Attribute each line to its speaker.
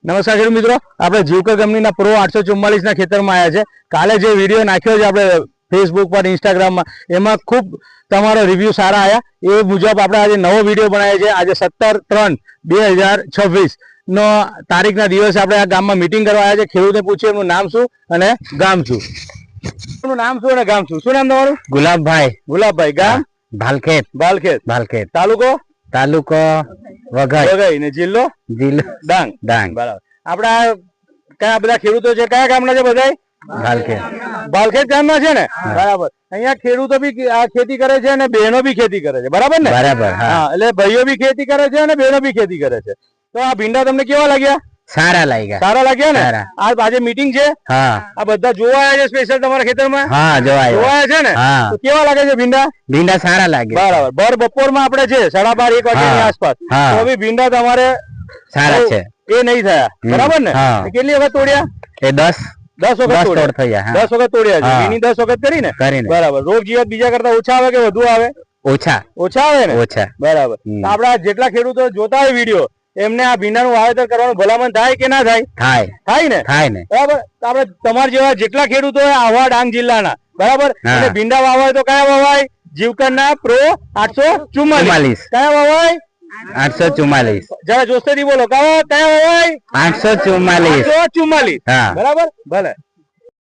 Speaker 1: નમસ્કાર ખેડૂત મિત્રો, આપણે જીવકર કંપનીના પ્રો 844 ના ખેતરમાં આવ્યા છે। કાલે જે વિડીયો નાખ્યો છે આપણે ફેસબુક પર, ઇન્સ્ટાગ્રામમાં, એમાં ખૂબ તમારો રિવ્યુ સારા આવ્યા। એ મુજબ આપણે આજે નવો વિડીયો બનાવ્યો છે। આજે 17/3/2026 નો તારીખના દિવસે આપણે આ ગામમાં મીટિંગ કરવા આવ્યા છે। ખેડૂતને પૂછ્યું એમનું નામ શું અને ગામ શું। એમનું નામ શું અને ગામ શું? શું નામ તમારું? ગુલાબભાઈ, ગામ ભાલખેત, તાલુકો વઘઈ ને જિલ્લો ડાંગ। બરાબર। આપડા કયા બધા ખેડૂતો છે? કયા ગામના છે બધા? ભાલખેત ગામના છે ને? બરાબર। અહીંયા ખેડૂતો બી આ ખેતી કરે છે અને બહેનો બી ખેતી કરે છે, બરાબર ને? હા, એટલે ભાઈઓ બી ખેતી કરે છે અને બહેનો બી ખેતી કરે છે। તો આ ભીંડા તમને કેવા લાગ્યા? સારા લાગ્યા ને? આજે મીટિંગ છે, આ બધા જોવા આવ્યા છે સ્પેશિયલ તમારા ખેતરમાં? જોવા છે ને? તો કેવા લાગે છે ભીંડા? સારા લાગે। બરાબર। ભર બપોરમાં આપણે છે 12:30-1 વાગ્યાની આસપાસ, તો બી ભીંડા તમારે સારા છે, એ નહીં થયા, બરાબર ને? કેટલી વખત તોડ્યા? 10 વખત તોડ્યા। 10 વખત તોડ્યા છે, એની 10 વખત કરીને? બરાબર। રોગ જીવાત બીજા કરતા ઓછા આવે કે વધુ આવે? ઓછા આવે ને? બરાબર। આપડા જેટલા ખેડૂતો જોતા હોય વિડીયો, એમને આ ભીંડાનું વાવેતર કરવાનું ભલામણ થાય કે ના થાય? થાય ને? બરાબર। આપણે તમારા જેવા જેટલા ખેડૂતો હોય આહવા ડાંગ જિલ્લાના, બરાબર, અને ભીંડા વાવાય તો કયા વાવાય? જીવકરના પ્રો 844। કયા વાવાય? 844। જરા જોસ્તેથી બોલો, કયા વાવાય? 844। બરાબર, ભલે।